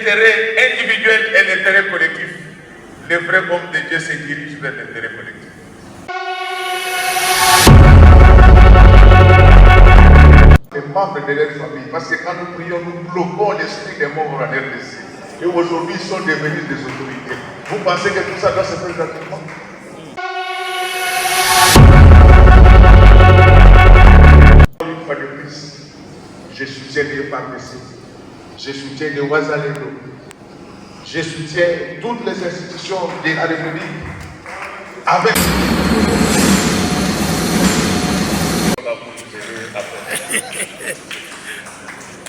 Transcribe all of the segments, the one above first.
l'intérêt individuel et l'intérêt collectif, les vrais hommes de Dieu se dirigent vers l'intérêt collectif. Les membres de leur famille, parce que quand nous prions, nous bloquons l'esprit des morts en RDC. Et aujourd'hui, ils sont devenus des autorités. Vous pensez que tout ça doit se faire gratuitement? Une fois de plus, je soutiens les FARDC, je soutiens les Ouazalendo, je soutiens toutes les institutions de la République avec...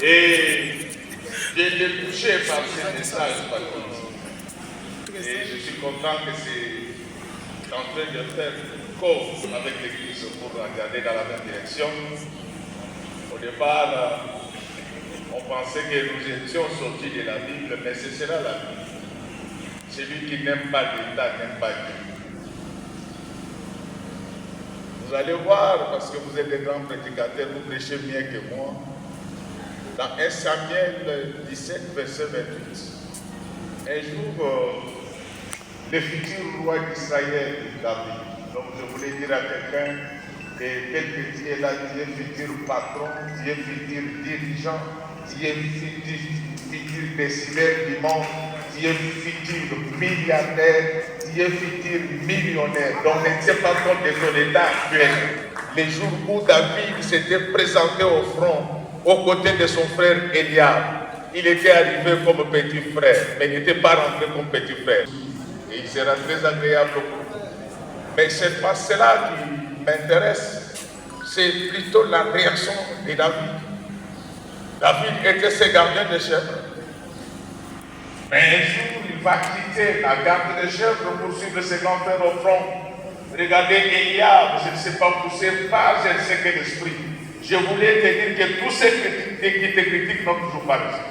Et je l'ai touché par ce message, et je suis content que c'est en train de faire cause avec l'Église pour regarder dans la même direction. Au départ, on pensait que nous étions sortis de la Bible, mais ce sera la Bible. Celui qui n'aime pas l'État n'aime pas Dieu. Vous allez voir, parce que vous êtes des grands prédicateurs, vous prêchez mieux que moi. Dans 1 Samuel 17, verset 28, un jour, le futur roi d'Israël, David, donc je voulais dire à quelqu'un que tel que tu es là, tu es futur patron, tu es futur dirigeant, tu es futur décideur du monde, tu es futur milliardaire, tu es futur millionnaire. Donc ne tiens pas compte de ton état actuel. Les jours où David s'était présenté au front, aux côtés de son frère Eliab, il était arrivé comme petit frère, mais il n'était pas rentré comme petit frère. Et il sera très agréable pour vous. Mais ce n'est pas cela qui m'intéresse, c'est plutôt la réaction de David. David était ses gardiens de chèvres. Mais un jour, il va quitter la garde de chèvres pour suivre ses grands frères au front. Regardez Eliab, je ne sais pas pousser par je ne sais quel esprit. Je voulais te dire que tous ceux qui te critiquent n'ont toujours pas raison.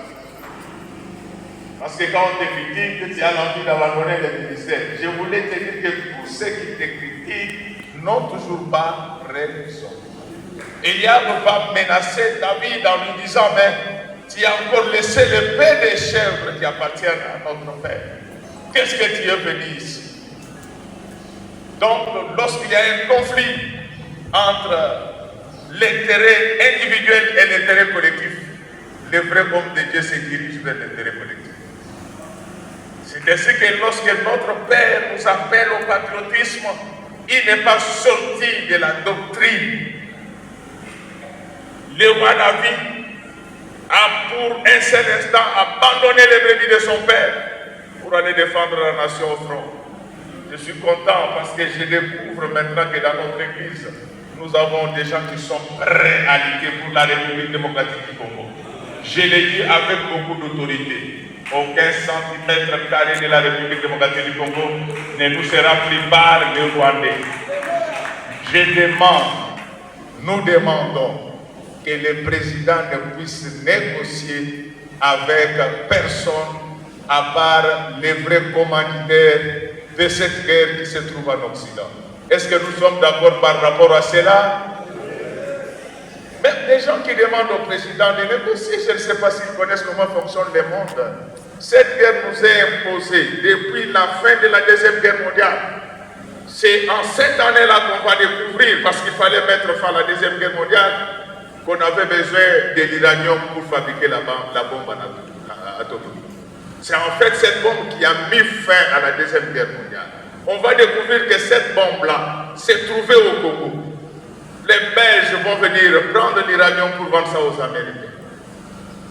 Parce que quand on te critique, tu as l'envie d'abandonner le ministère. Je voulais te dire que tous ceux qui te critiquent n'ont toujours pas raison. Eliab va menacer David en lui disant, mais tu as encore laissé le paix des chèvres qui appartiennent à notre père. Qu'est-ce que tu es venu ici? Donc, lorsqu'il y a un conflit entre l'intérêt individuel et l'intérêt collectif, les vrais hommes de Dieu se dirigent vers l'intérêt collectif. C'est ainsi que lorsque notre Père nous appelle au patriotisme, il n'est pas sorti de la doctrine. Le roi David a pour un seul instant abandonné les brebis de son père pour aller défendre la nation au front. Je suis content parce que je découvre maintenant que dans notre église, nous avons des gens qui sont prêts à lutter pour la République démocratique du Congo. Je l'ai dit avec beaucoup d'autorité. Aucun centimètre carré de la République démocratique du Congo ne nous sera pris par les Rwandais. Je demande, nous demandons que le président ne puisse négocier avec personne à part les vrais commanditaires de cette guerre qui se trouve en Occident. Est-ce que nous sommes d'accord par rapport à cela? Même des gens qui demandent au président de négocier, je ne sais pas s'ils connaissent comment fonctionne le monde. Cette guerre nous est imposée depuis la fin de la Deuxième Guerre mondiale. C'est en cette année-là qu'on va découvrir, parce qu'il fallait mettre fin à la Deuxième Guerre mondiale, qu'on avait besoin de l'uranium pour fabriquer la bombe atomique. C'est en fait cette bombe qui a mis fin à la Deuxième Guerre mondiale. On va découvrir que cette bombe-là s'est trouvée au Congo. Les Belges vont venir prendre l'uranium pour vendre ça aux Américains.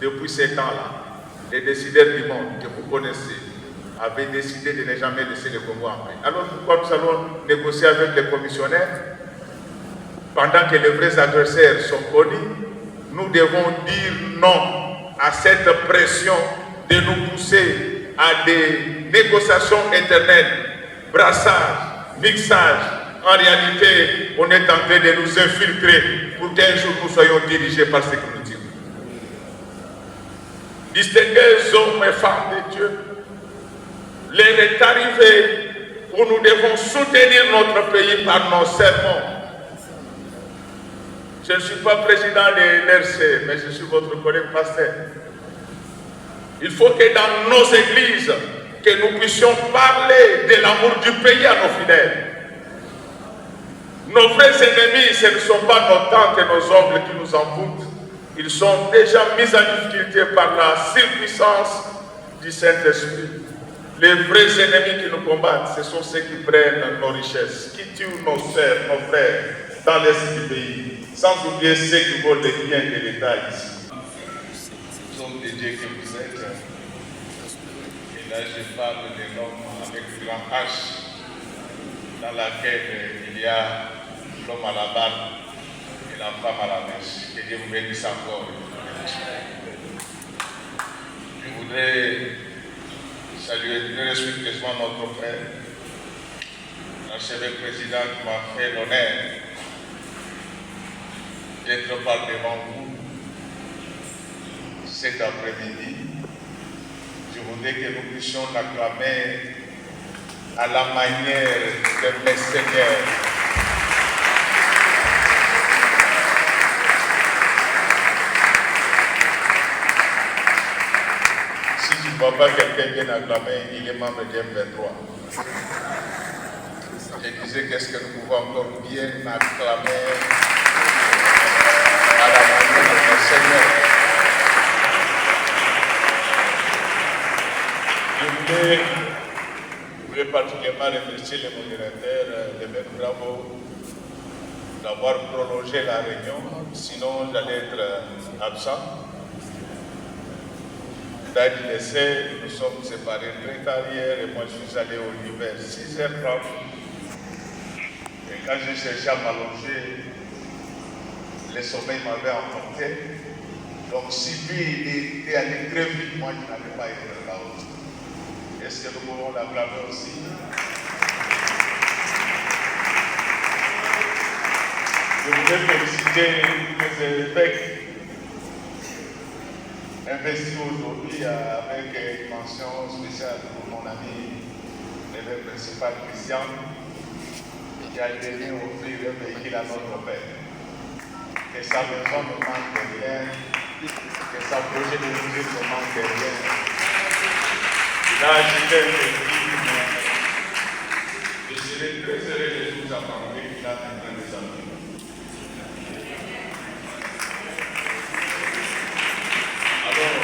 Depuis ces temps-là, les décideurs du monde que vous connaissez avaient décidé de ne jamais laisser le Congo en paix. Alors pourquoi nous allons négocier avec les commissionnaires? Pendant que les vrais adversaires sont connus, nous devons dire non à cette pression de nous pousser à des négociations éternelles, brassage, mixage. En réalité, on est en train de nous infiltrer pour qu'un jour nous soyons dirigés par ce que nous disons. Distingués hommes et femmes de Dieu, l'heure est arrivée où nous devons soutenir notre pays par nos sermons. Je ne suis pas président de l'RC, mais je suis votre collègue pasteur. Il faut que dans nos églises, que nous puissions parler de l'amour du pays à nos fidèles. Nos vrais ennemis, ce ne sont pas nos tantes et nos oncles qui nous envoûtent. Ils sont déjà mis en difficulté par la surpuissance du Saint-Esprit. Les vrais ennemis qui nous combattent, ce sont ceux qui prennent nos richesses, qui tuent nos sœurs, nos frères dans l'est du pays, sans oublier ceux qui volent les biens de l'État ici. Nous sommes des dieux que vous êtes. Et là, je parle de l'homme avec grand H, dans laquelle il y a l'homme à la barbe et la femme à la mèche. Que Dieu vous bénisse encore. Je voudrais saluer très respectueusement notre frère, l'archevêque président qui m'a fait l'honneur d'être par devant vous cet après-midi. Je voudrais que nous puissions l'acclamer à la manière de mes seigneurs. Si tu ne vois pas quelqu'un bien acclamé, il est membre de M23. Je disais qu'est-ce que nous pouvons encore bien acclamer à la manière de nos seigneurs. Je voulais particulièrement remercier les modérateurs, les maîtres Bravo, d'avoir prolongé la réunion, sinon j'allais être absent. Dans l'essai, nous sommes séparés très tard hier et moi je suis allé au lit vers 6h30. Et quand j'ai cherché à m'allonger, le sommeil m'avait emporté. Donc si lui il était allé très vite, moi je n'allais pas être là-haut. Est-ce que nous pouvons l'acclamer aussi? Je voudrais féliciter les évêques investis aujourd'hui avec une mention spéciale pour mon ami, l'évêque principal Christian, qui a été venu offrir un véhicule à notre père. Que sa maison ne manque de rien, que sa projet de musique ne manque de rien. Là, j'étais un véhicule, je serais très heureux de vous apprendre qu'il a un train des amis. Alors,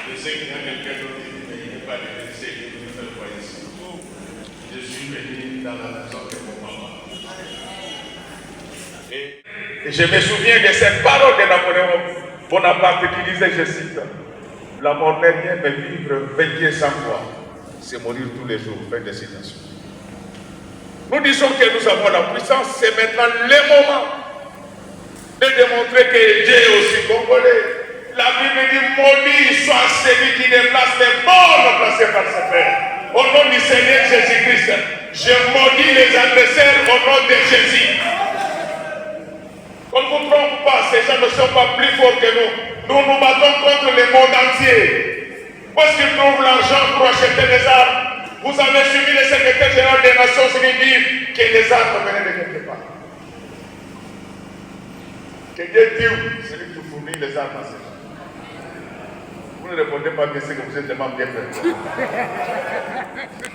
je sais qu'il y a quelqu'un d'autre qui dit, mais il n'est pas de lycée que nous ne voyons ici. Je suis venu dans la maison de mon papa. Et je me souviens de cette parole de Napoléon Bonaparte qui disait, je cite, la mort n'est rien, mais vivre vainqueur sans foi, c'est mourir tous les jours. Fin de citation. Nous disons que nous avons la puissance, c'est maintenant le moment de démontrer que Dieu est aussi congolais. La Bible dit, maudit soit celui qui déplace les bornes placées par ses pères. Au nom du Seigneur Jésus-Christ, je maudis les adversaires au nom de Jésus. Qu'on ne vous trompe pas, ces gens ne sont pas plus forts que nous. Nous nous battons contre le monde entier. Où est-ce qu'ils trouvent l'argent pour acheter des armes? Vous avez suivi le secrétaire général des Nations Unies dire que les armes venaient de quelque part. Que Dieu dit, celui qui fournit les armes à ces gens. Vous ne répondez pas bien, c'est que vous êtes tellement bien fait.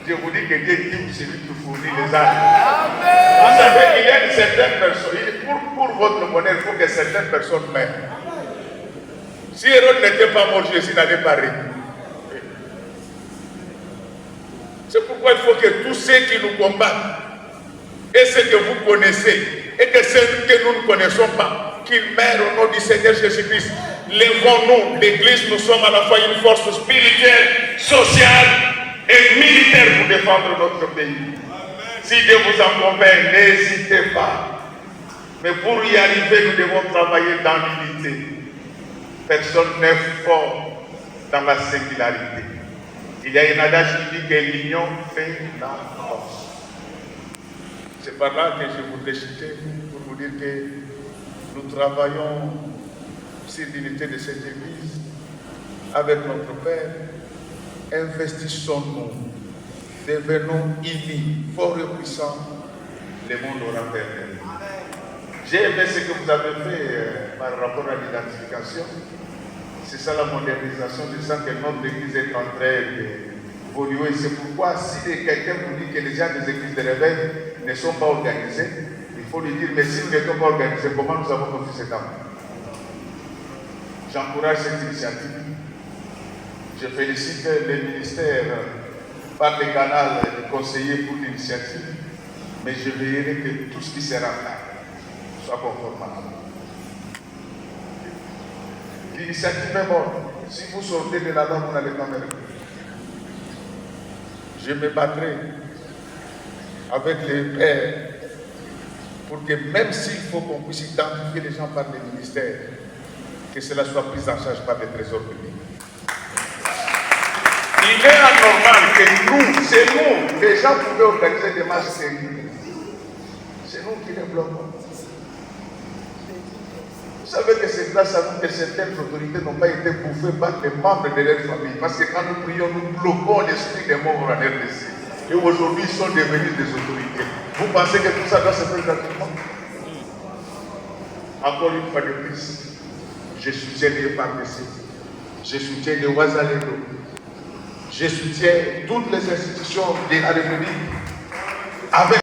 Je vous dis que Dieu dit, celui qui fournit les armes. Vous savez qu'il y a certaines personnes, pour votre bonheur, il faut que certaines personnes meurent. Si Hérode n'était pas mort, Jésus n'allait pas régner. C'est pourquoi il faut que tous ceux qui nous combattent, et ceux que vous connaissez, et que ceux que nous ne connaissons pas, qu'ils meurent au nom du Seigneur Jésus-Christ. Lèvons-nous, l'Église, nous sommes à la fois une force spirituelle, sociale et militaire pour défendre notre pays. Si Dieu vous en convainc, n'hésitez pas. Mais pour y arriver, nous devons travailler dans l'unité. Personne n'est fort dans la sécularité. Il y a un adage qui dit que l'union fait la force. C'est par là que je voudrais citer pour vous dire que nous travaillons sur l'unité de cette Église avec notre Père. Investissons-nous, devenons unis, forts et puissants, le monde aura perdu. J'ai aimé ce que vous avez fait par rapport à l'identification. C'est ça la modernisation, je sens que notre église est en train d'évoluer. C'est pourquoi si quelqu'un vous dit que les gens des églises de réveil ne sont pas organisés, il faut lui dire, mais si nous n'étions pas organisés, comment nous avons confié cet homme? J'encourage cette initiative. Je félicite le ministère par le canal de conseillers pour l'initiative, mais je veillerai que tout ce qui sera fait soit conforme. L'initiative est bonne. Si vous sortez de là-bas, vous n'allez pas me reconnaître. Je me battrai avec les pères pour que même s'il faut qu'on puisse identifier les gens par les ministères, que cela soit pris en charge par les trésors publics. Il est anormal que nous, c'est nous, les gens pouvaient organiser des marches sérieuses. C'est nous qui les bloquons. Vous savez que c'est grâce à nous que certaines autorités n'ont pas été bouffées par les membres de leur famille. Parce que quand nous prions, nous bloquons l'esprit des morts en RDC. Et aujourd'hui, ils sont devenus des autorités. Vous pensez que tout ça doit se faire gratuitement? Encore une fois de plus, je soutiens les FARDC, je soutiens les Ouazalendo, je soutiens toutes les institutions de la République avec